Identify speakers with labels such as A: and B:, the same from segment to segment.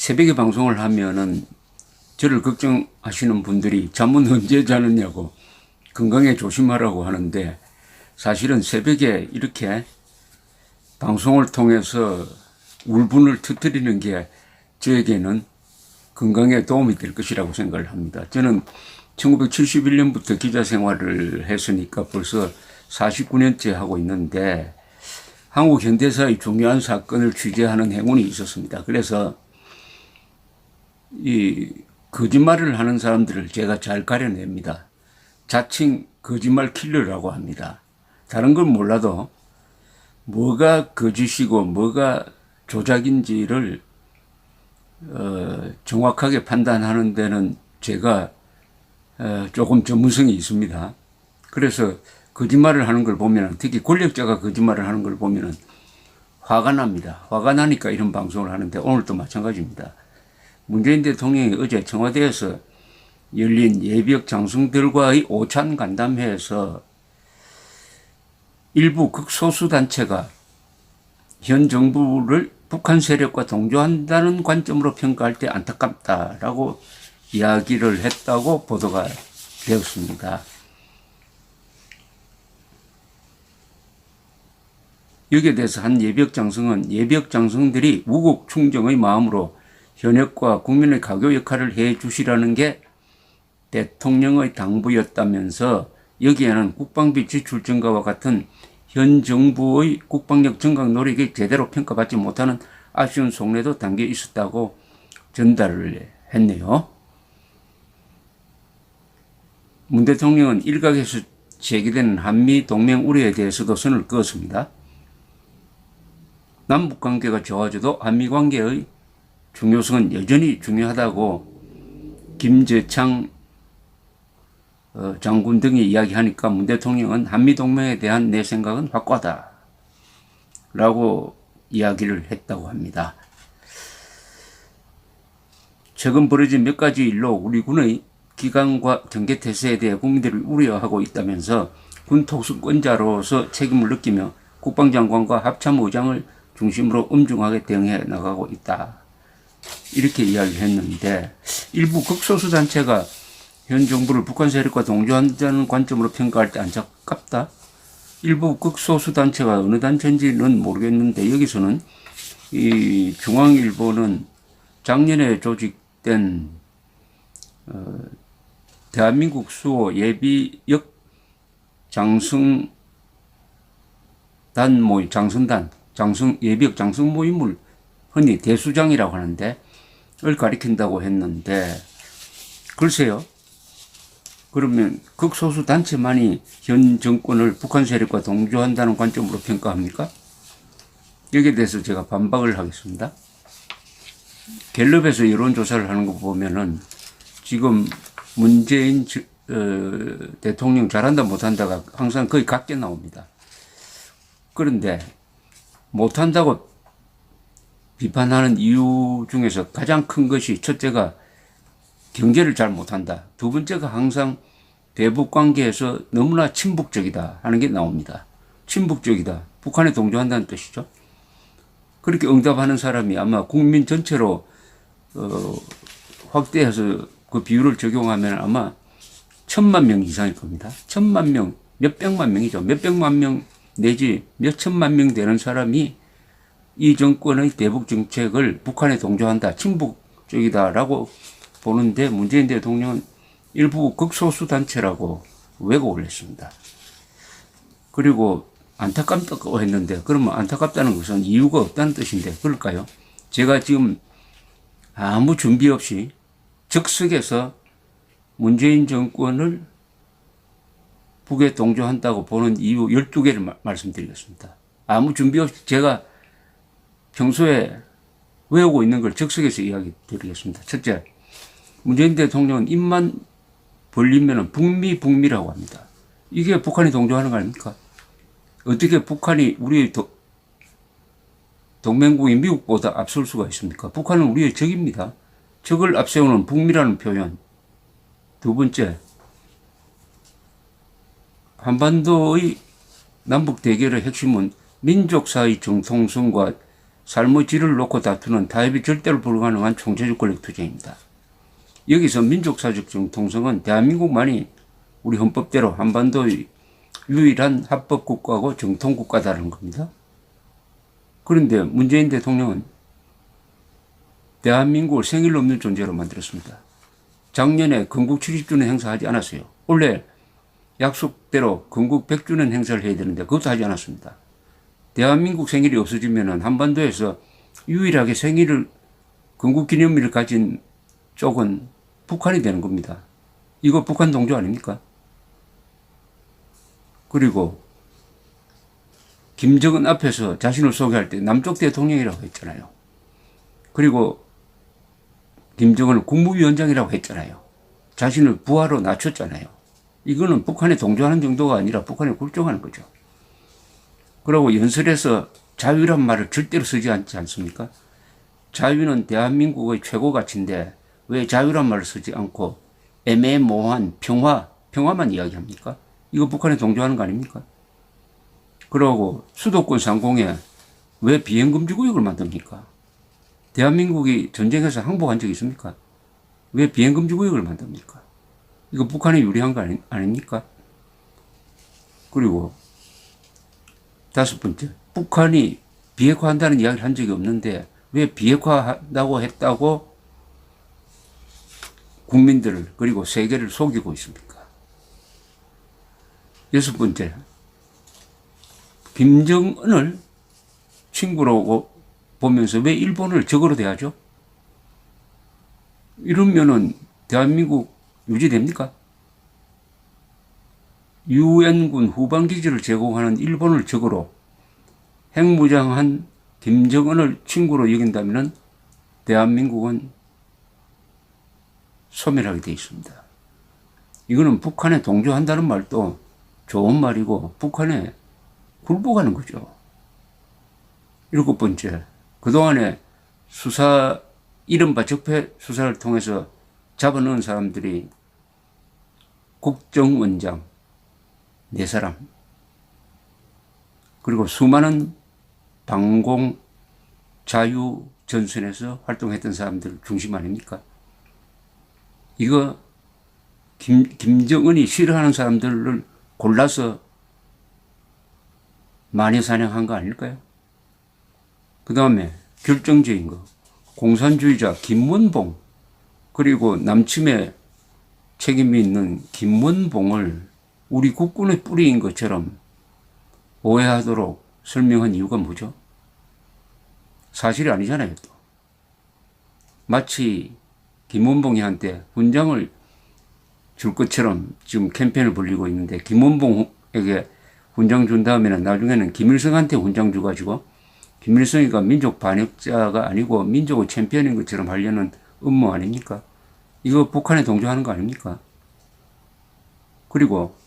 A: 새벽에 방송을 하면은 저를 걱정하시는 분들이 잠은 언제 자느냐고 건강에 조심하라고 하는데, 사실은 새벽에 이렇게 방송을 통해서 울분을 터뜨리는 게 저에게는 건강에 도움이 될 것이라고 생각을 합니다. 저는 1971년부터 기자 생활을 했으니까 벌써 49년째 하고 있는데, 한국 현대사의 중요한 사건을 취재하는 행운이 있었습니다. 그래서 이 거짓말을 하는 사람들을 제가 잘 가려냅니다. 자칭 거짓말 킬러라고 합니다. 다른 건 몰라도 뭐가 거짓이고 뭐가 조작인지를 정확하게 판단하는 데는 제가 조금 전문성이 있습니다. 그래서 거짓말을 하는 걸 보면, 특히 권력자가 거짓말을 하는 걸 보면 화가 납니다. 화가 나니까 이런 방송을 하는데, 오늘도 마찬가지입니다. 문재인 대통령이 어제 청와대에서 열린 예비역 장성들과의 오찬 간담회에서 일부 극소수 단체가 현 정부를 북한 세력과 동조한다는 관점으로 평가할 때 안타깝다라고 이야기를 했다고 보도가 되었습니다. 여기에 대해서 한 예비역 장성은 예비역 장성들이 우국 충정의 마음으로 현역과 국민의 가교 역할을 해 주시라는 게 대통령의 당부였다면서, 여기에는 국방비 지출 증가와 같은 현 정부의 국방력 증강 노력이 제대로 평가받지 못하는 아쉬운 속내도 담겨 있었다고 전달을 했네요. 문 대통령은 일각에서 제기되는 한미 동맹 우려에 대해서도 선을 그었습니다. 남북 관계가 좋아져도 한미 관계의 중요성은 여전히 중요하다고 김재창 장군 등이 이야기하니까, 문 대통령은 한미 동맹에 대한 내 생각은 확고하다 라고 이야기를 했다고 합니다. 최근 벌어진 몇 가지 일로 우리 군의 기강과 경계태세에 대해 국민들이 우려하고 있다면서, 군 특수권자로서 책임을 느끼며 국방장관과 합참의장을 중심으로 엄중하게 대응해 나가고 있다, 이렇게 이야기를 했는데, 일부 극소수 단체가 현 정부를 북한 세력과 동조한다는 관점으로 평가할 때 안타깝다. 일부 극소수 단체가 어느 단체인지는 모르겠는데, 여기서는 이 중앙일보는 작년에 조직된 대한민국 수호 예비역 장성단 모임, 예비역 장성 모임을 흔히 대수장이라고 하는데, 을 가리킨다고 했는데, 글쎄요. 그러면 극소수 단체만이 현 정권을 북한 세력과 동조한다는 관점으로 평가합니까? 여기에 대해서 제가 반박을 하겠습니다. 갤럽에서 여론조사를 하는 거 보면은 지금 문재인 대통령 잘한다 못한다가 항상 거의 같게 나옵니다. 그런데 못한다고 비판하는 이유 중에서 가장 큰 것이, 첫째가 경제를 잘 못한다. 두 번째가 항상 대북 관계에서 너무나 친북적이다 하는 게 나옵니다. 친북적이다. 북한에 동조한다는 뜻이죠. 그렇게 응답하는 사람이 아마 국민 전체로 확대해서 그 비율을 적용하면 아마 1,000만 명 이상일 겁니다. 1,000만 명, 몇백만 명이죠. 몇백만 명 내지 몇천만 명 되는 사람이 이 정권의 대북 정책을 북한에 동조한다, 친북적이다라고 보는데, 문재인 대통령은 일부 극소수 단체라고 왜곡을 했습니다. 그리고 안타깝다고 했는데, 그러면 안타깝다는 것은 이유가 없다는 뜻인데 그럴까요? 제가 지금 아무 준비 없이 즉석에서 문재인 정권을 북에 동조한다고 보는 이유 12개를 말씀드리겠습니다. 아무 준비 없이 제가 평소에 외우고 있는 걸 즉석에서 이야기 드리겠습니다. 첫째, 문재인 대통령은 입만 벌리면 북미라고 합니다. 이게 북한이 동조하는 거 아닙니까? 어떻게 북한이 우리의 동맹국인 미국보다 앞설 수가 있습니까? 북한은 우리의 적입니다. 적을 앞세우는 북미라는 표현. 두 번째, 한반도의 남북 대결의 핵심은 민족 사이 정통성과 삶의 질을 놓고 다투는 타협이 절대로 불가능한 총체적 권력투쟁입니다. 여기서 민족사적 정통성은 대한민국만이 우리 헌법대로 한반도의 유일한 합법국가고 정통국가다라는 겁니다. 그런데 문재인 대통령은 대한민국을 생일 없는 존재로 만들었습니다. 작년에 건국 70주년 행사하지 않았어요. 원래 약속대로 건국 100주년 행사를 해야 되는데 그것도 하지 않았습니다. 대한민국 생일이 없어지면 한반도에서 유일하게 건국 기념일을 가진 쪽은 북한이 되는 겁니다. 이거 북한 동조 아닙니까? 그리고 김정은 앞에서 자신을 소개할 때 남쪽 대통령이라고 했잖아요. 그리고 김정은을 국무위원장이라고 했잖아요. 자신을 부하로 낮췄잖아요. 이거는 북한에 동조하는 정도가 아니라 북한에 굴종하는 거죠. 그리고 연설에서 자유란 말을 절대로 쓰지 않지 않습니까? 자유는 대한민국의 최고 가치인데 왜 자유란 말을 쓰지 않고 애매모호한 평화만 이야기합니까? 이거 북한에 동조하는 거 아닙니까? 그러고 수도권 상공에 왜 비행금지구역을 만듭니까? 대한민국이 전쟁에서 항복한 적이 있습니까? 왜 비행금지구역을 만듭니까? 이거 북한에 유리한 거 아닙니까? 그리고 다섯 번째, 북한이 비핵화한다는 이야기를 한 적이 없는데 왜 비핵화한다고 했다고 국민들을 그리고 세계를 속이고 있습니까? 여섯 번째, 김정은을 친구로 보면서 왜 일본을 적으로 대하죠? 이러면은 대한민국 유지됩니까? 유엔군 후방기지를 제공하는 일본을 적으로 핵무장한 김정은을 친구로 여긴다면 대한민국은 소멸하게 되어 있습니다. 이거는 북한에 동조한다는 말도 좋은 말이고 북한에 굴복하는 거죠. 일곱 번째, 그동안에 이른바 적폐 수사를 통해서 잡아넣은 사람들이 국정원장 4사람, 그리고 수많은 방공 자유 전선에서 활동했던 사람들 중심 아닙니까? 이거 김정은이 싫어하는 사람들을 골라서 마녀사냥한 거 아닐까요? 그 다음에 결정적인 거, 공산주의자 김원봉, 그리고 남침에 책임이 있는 김원봉을 우리 국군의 뿌리인 것처럼 오해하도록 설명한 이유가 뭐죠? 사실이 아니잖아요, 또. 마치 김원봉이한테 훈장을 줄 것처럼 지금 캠페인을 벌이고 있는데, 김원봉에게 훈장 준 다음에는 나중에는 김일성한테 훈장 줘가지고 김일성이가 민족 반역자가 아니고 민족의 챔피언인 것처럼 하려는 음모 아닙니까? 이거 북한에 동조하는 거 아닙니까? 그리고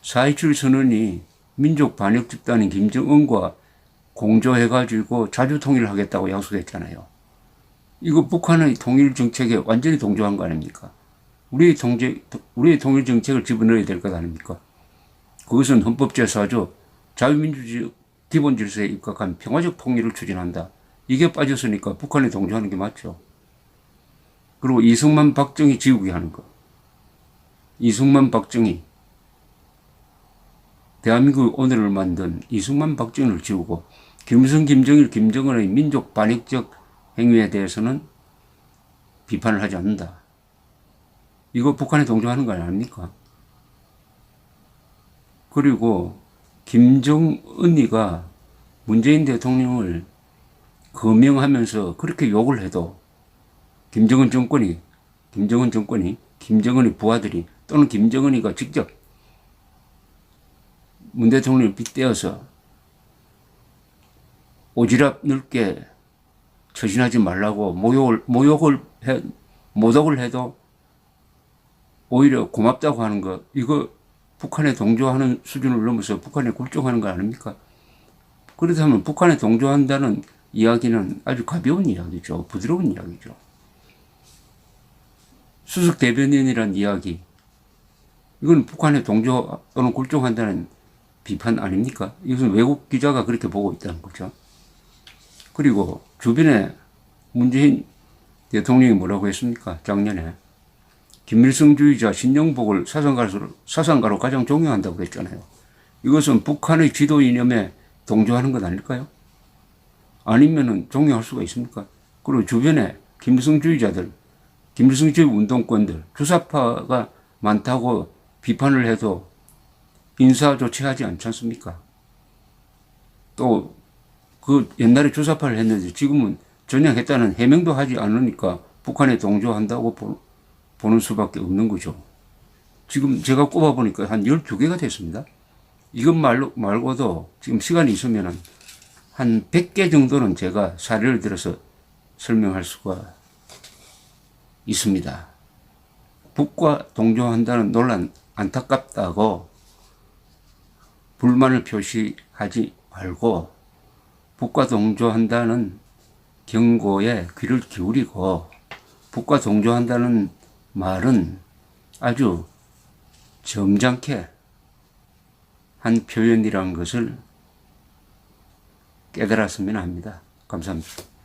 A: 4.27 선언이 민족 반역 집단인 김정은과 공조해가지고 자주통일을 하겠다고 약속했잖아요. 이거 북한의 통일 정책에 완전히 동조한 거 아닙니까? 우리의 통일 정책을 집어넣어야 될 것 아닙니까? 그것은 헌법 제4조 자유민주주의 기본질서에 입각한 평화적 통일을 추진한다. 이게 빠졌으니까 북한에 동조하는 게 맞죠. 그리고 이승만 박정희 지우개 하는 거. 이승만 박정희, 대한민국 오늘을 만든 이승만 박정희를 지우고 김일성, 김정일, 김정은의 민족 반역적 행위에 대해서는 비판을 하지 않는다. 이거 북한에 동조하는 거 아닙니까? 그리고 김정은이가 문재인 대통령을 거명하면서 그렇게 욕을 해도 김정은 정권이, 김정은의 부하들이 또는 김정은이가 직접 문 대통령을 빗대어서 오지랖 넓게 처신하지 말라고 모독을 해도 오히려 고맙다고 하는 거, 이거 북한에 동조하는 수준을 넘어서 북한에 굴종하는 거 아닙니까? 그렇다면 북한에 동조한다는 이야기는 아주 가벼운 이야기죠. 부드러운 이야기죠. 수석 대변인이란 이야기, 이건 북한에 동조 또는 굴종한다는 비판 아닙니까? 이것은 외국 기자가 그렇게 보고 있다는 거죠. 그리고 주변에 문재인 대통령이 뭐라고 했습니까? 작년에 김일성주의자 신영복을 사상가로 가장 존경한다고 그랬잖아요. 이것은 북한의 지도 이념에 동조하는 것 아닐까요? 아니면은 존경할 수가 있습니까? 그리고 주변에 김일성주의자들, 김일성주의 운동권들, 주사파가 많다고 비판을 해도 인사 조치하지 않지 않습니까? 또 그 옛날에 주사파를 했는데 지금은 전향했다는 해명도 하지 않으니까 북한에 동조한다고 보는 수밖에 없는 거죠. 지금 제가 꼽아보니까 한 12개가 됐습니다. 이것 말고도 지금 시간이 있으면은 한 100개 정도는 제가 사례를 들어서 설명할 수가 있습니다. 북과 동조한다는 논란 안타깝다고 불만을 표시하지 말고 북과 동조한다는 경고에 귀를 기울이고 북과 동조한다는 말은 아주 점잖게 한 표현이라는 것을 깨달았으면 합니다. 감사합니다.